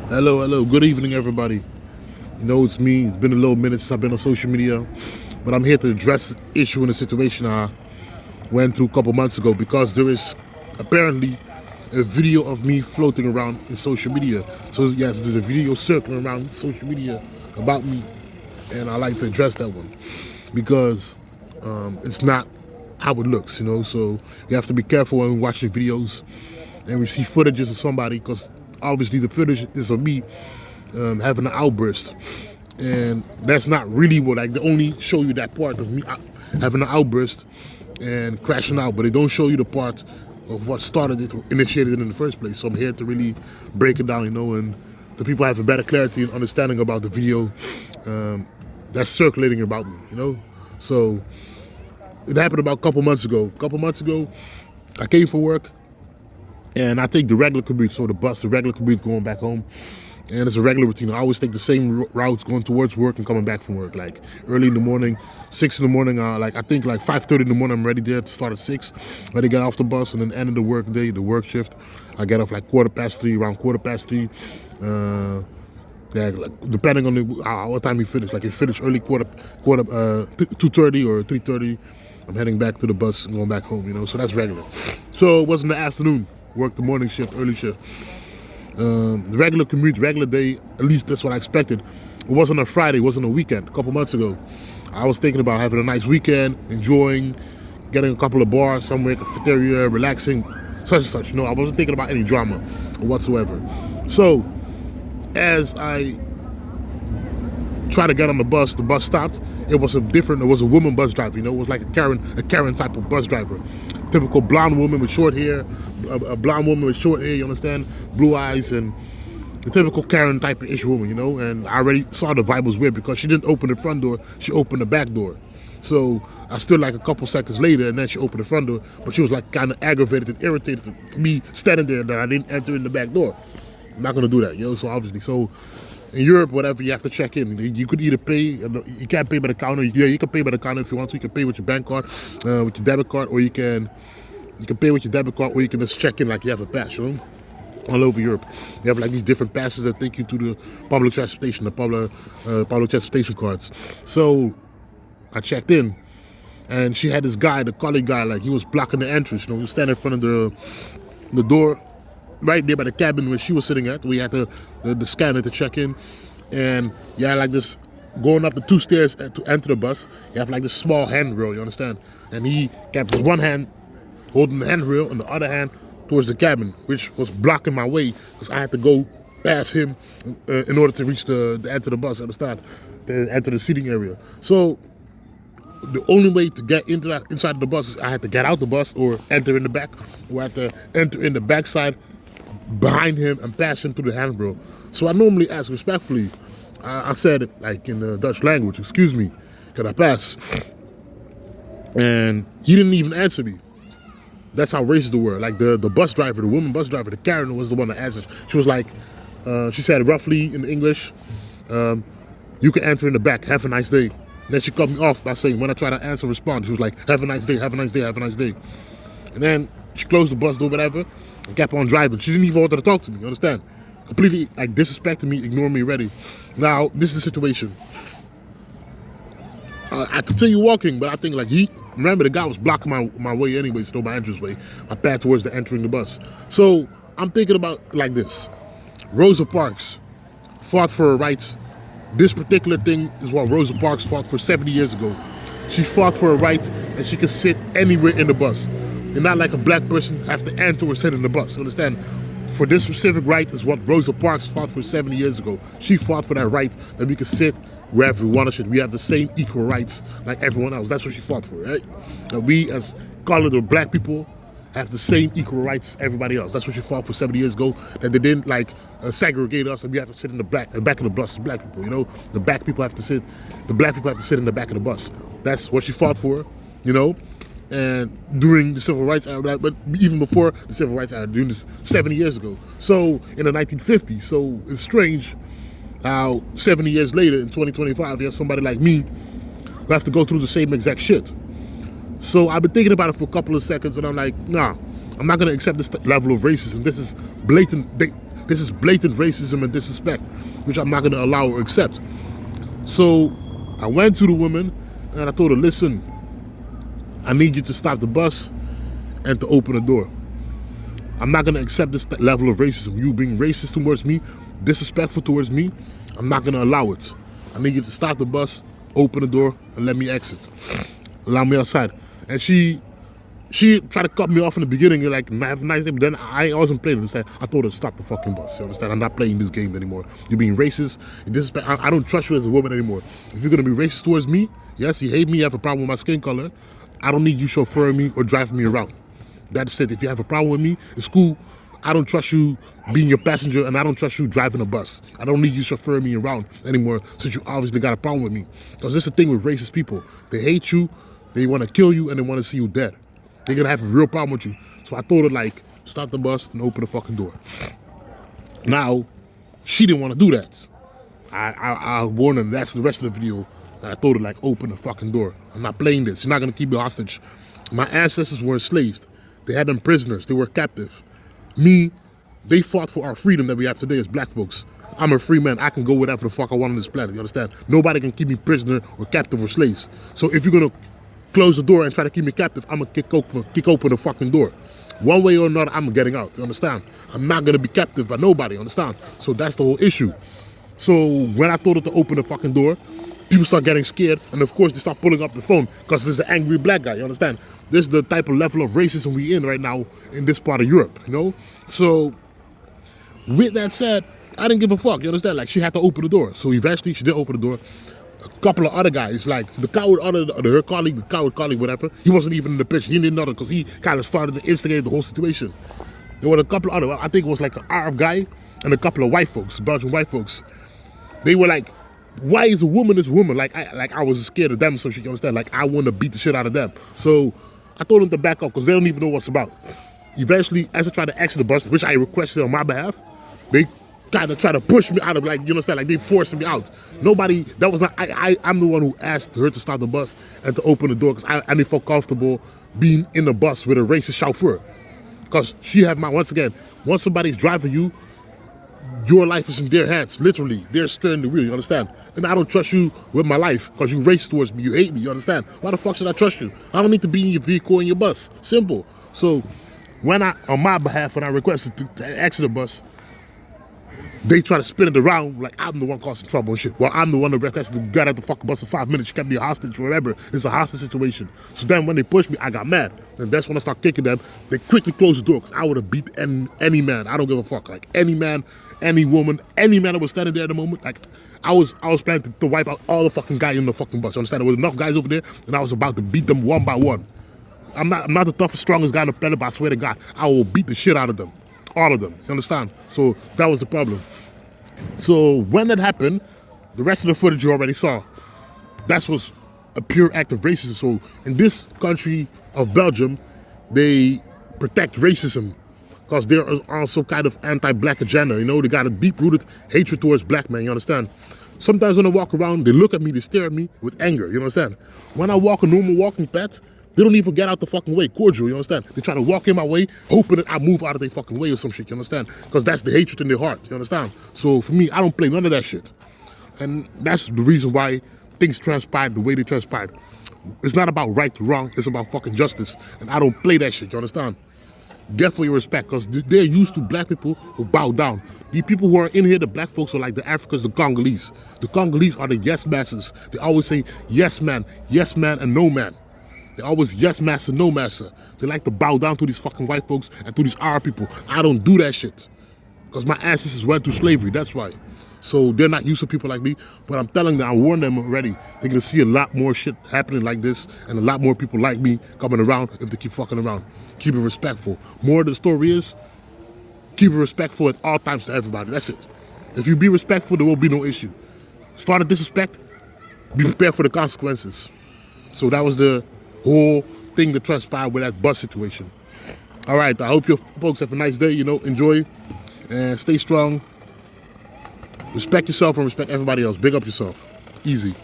Hello, hello. Good evening, everybody. It's me. It's been a little minute since I've been on social media, but I'm here to address the issue and the situation I went through a couple months ago because there is apparently a video of me floating around in social media. So yes, there's a video circling around social media about me, and I like to address that one because it's not how it looks. So you have to be careful when we watch the videos and we see footages of somebody because obviously the footage is of me having an outburst, and that's not really what they only show you that part of me having an outburst and crashing out, but they don't show you the part of what started it, initiated it in the first place. So I'm here to really break it down, and the people have a better clarity and understanding about the video that's circulating about me. So it happened about a couple months ago. I came for work, and I take the regular commute, so the regular commute going back home. And it's a regular routine. I always take the same routes going towards work and coming back from work. Like early in the morning, 6 in the morning, I think like 5:30 in the morning, I'm ready there to start at 6. Ready to get off the bus, and then end of the work day, the work shift, I get off like around 3:15. Yeah, like, depending on what time you finish. Like if you finish early, 2:30 or 3:30, I'm heading back to the bus and going back home. So that's regular. So it was in the afternoon, work the morning shift, early shift. The regular commute, regular day, at least that's what I expected. It wasn't a Friday, it wasn't a weekend. A couple months ago, I was thinking about having a nice weekend, enjoying, getting a couple of bars somewhere, cafeteria, relaxing, such and such. I wasn't thinking about any drama whatsoever. So, as I tried to get on the bus stopped. It was a woman bus driver. It was like a Karen type of bus driver. Typical blonde woman with short hair, a blonde woman with short hair, you understand? Blue eyes, and the typical Karen type of ish woman, and I already saw the vibe was weird because she didn't open the front door, she opened the back door. So I stood like a couple seconds later, and then she opened the front door, but she was like kind of aggravated and irritated to me standing there that I didn't enter in the back door. I'm not gonna do that, so obviously. So in Europe, whatever, you have to check in. You could either pay, you can't pay by the counter. Yeah, you can pay by the counter if you want to. You can pay with your bank card, with your debit card, or you can pay with your debit card, or you can just check in like you have a pass, all over Europe. You have like these different passes that take you to the public transportation, the public transportation cards. So I checked in, and she had this guy, the colleague guy, like he was blocking the entrance. He was standing in front of the door, right there by the cabin where she was sitting at. We had the scanner to check in, and you had like this going up the 2 stairs to enter the bus. You have like this small handrail, you understand? And he kept his one hand holding the handrail and the other hand towards the cabin, which was blocking my way because I had to go past him in order to reach the enter the bus, understand? To enter the seating area. So the only way to get inside the bus is I had to get out the bus or enter in the back, or I had to enter in the backside behind him and pass him through the handrail. So I normally ask respectfully. I said it like in the Dutch language, "Excuse me, can I pass?" And he didn't even answer me. That's how racist they were. Like the bus driver, the woman bus driver, the Karen was the one that answered. She was like, she said roughly in English, "You can enter in the back. Have a nice day." Then she cut me off by saying, when I tried to answer, respond, she was like, "Have a nice day, have a nice day, have a nice day." And then she closed the bus door, whatever, and kept on driving. She didn't even want to talk to me, you understand? Completely like disrespecting me, ignoring me already. Now, this is the situation. I continue walking, but I think like remember the guy was blocking my way anyways, so my entrance way, my path towards the entering the bus. So I'm thinking about like this. Rosa Parks fought for her rights. This particular thing is what Rosa Parks fought for 70 years ago. She fought for a right that she could sit anywhere in the bus. And not like a black person have to enter or sit in the bus, you understand? For this specific right is what Rosa Parks fought for 70 years ago. She fought for that right that we could sit wherever we want to sit. We have the same equal rights like everyone else. That's what she fought for, right? That we as colored or black people have the same equal rights as everybody else. That's what she fought for 70 years ago. That they didn't like segregate us and we have to sit in the back of the bus as black people, The black people have to sit in the back of the bus. That's what she fought for, and during the Civil Rights Era, but even before the Civil Rights Era, during this 70 years ago. So in the 1950s, so it's strange how 70 years later in 2025, you have somebody like me who have to go through the same exact shit. So I've been thinking about it for a couple of seconds, and I'm like, nah, I'm not gonna accept this level of racism. This is blatant. This is blatant racism and disrespect, which I'm not going to allow or accept. So I went to the woman and I told her, listen, I need you to stop the bus and to open the door. I'm not going to accept this level of racism. You being racist towards me, disrespectful towards me, I'm not going to allow it. I need you to stop the bus, open the door, and let me exit. Allow me outside. And she tried to cut me off in the beginning, like, have a nice day, but then I wasn't playing it. I told her to stop the fucking bus, you understand? I'm not playing this game anymore. You're being racist, you disrespect. I don't trust you as a woman anymore. If you're going to be racist towards me, yes, you hate me, you have a problem with my skin color, I don't need you chauffeuring me or driving me around. That's it. If you have a problem with me, it's cool. I don't trust you being your passenger, and I don't trust you driving a bus. I don't need you chauffeuring me around anymore, since you obviously got a problem with me. Because this is the thing with racist people. They hate you, they want to kill you, and they want to see you dead. They're going to have a real problem with you. So I told her, like, stop the bus and open the fucking door. Now, she didn't want to do that. I warned her, that's the rest of the video, that I told her, like, open the fucking door. I'm not playing this. You're not going to keep me hostage. My ancestors were enslaved. They had them prisoners. They were captive. Me, they fought for our freedom that we have today as black folks. I'm a free man. I can go wherever the fuck I want on this planet. You understand? Nobody can keep me prisoner or captive or slaves. So if you're going to close the door and try to keep me captive, I'm going to kick open the fucking door. One way or another, I'm getting out. You understand? I'm not going to be captive by nobody. You understand? So that's the whole issue. So when I told her to open the fucking door, people start getting scared, and of course they start pulling up the phone because there's an angry black guy, you understand? This is the type of level of racism we in right now in this part of Europe, you know? So with that said, I didn't give a fuck, you understand? Like, she had to open the door. So eventually she did open the door. A couple of other guys, like her colleague, the coward colleague, whatever, he wasn't even in the picture. He didn't know it because he kind of started to instigate the whole situation. There were a couple of other, I think it was like an Arab guy and a couple of white folks, Belgian white folks. They were like, why is a woman this woman? Like I was scared of them, so she can understand. Like, I want to beat the shit out of them. So I told them to back off because they don't even know what's about. Eventually, as I tried to exit the bus, which I requested on my behalf, they kind of try to push me out of, like, you understand, like they forced me out. Nobody, that was not, I'm the one who asked her to stop the bus and to open the door because I didn't feel comfortable being in the bus with a racist chauffeur. Because she had once again, once somebody's driving you, your life is in their hands, literally. They're steering the wheel, you understand? And I don't trust you with my life because you racist towards me, you hate me, you understand? Why the fuck should I trust you? I don't need to be in your vehicle in your bus. Simple. So when on my behalf, when I requested to exit the bus, they try to spin it around like I'm the one causing trouble and shit. Well, I'm the one that requested to get out the fucking bus for 5 minutes. You kept me a hostage, remember. It's a hostage situation. So then when they pushed me, I got mad. And that's when I started kicking them. They quickly closed the door because I would have beat any man. I don't give a fuck. Like, any man, any woman, any man that was standing there at the moment. Like, I was planning to wipe out all the fucking guys in the fucking bus. You understand? There was enough guys over there, and I was about to beat them one by one. I'm not the toughest, strongest guy on the planet, but I swear to God, I will beat the shit out of them. All of them. You understand? So that was the problem. So when that happened, the rest of the footage you already saw, that was a pure act of racism. So in this country of Belgium, they protect racism because they're on some kind of anti-black agenda. You know, they got a deep-rooted hatred towards black men, you understand? Sometimes when I walk around, they look at me, they stare at me with anger, you understand? When I walk a normal walking path, they don't even get out the fucking way, cordial, you understand? They try to walk in my way, hoping that I move out of their fucking way or some shit, you understand? Because that's the hatred in their heart, you understand? So for me, I don't play none of that shit. And that's the reason why things transpired the way they transpired. It's not about right to wrong, it's about fucking justice. And I don't play that shit, you understand? Get for your respect, because they're used to black people who bow down. The people who are in here, the black folks, are like the Africans, the Congolese. The Congolese are the yes masses. They always say yes man, and no man. They always yes master, no master. They like to bow down to these fucking white folks and to these Arab people. I don't do that shit. Because my ancestors went through slavery, that's why. So they're not used to people like me. But I'm telling them, I warned them already. They're going to see a lot more shit happening like this and a lot more people like me coming around if they keep fucking around. Keep it respectful. More of the story is, keep it respectful at all times to everybody. That's it. If you be respectful, there will be no issue. Start to disrespect, be prepared for the consequences. So that was the whole thing that transpired with that bus situation. All right, I hope you folks have a nice day, you know, enjoy and stay strong. Respect yourself and respect everybody else. Big up yourself. Easy.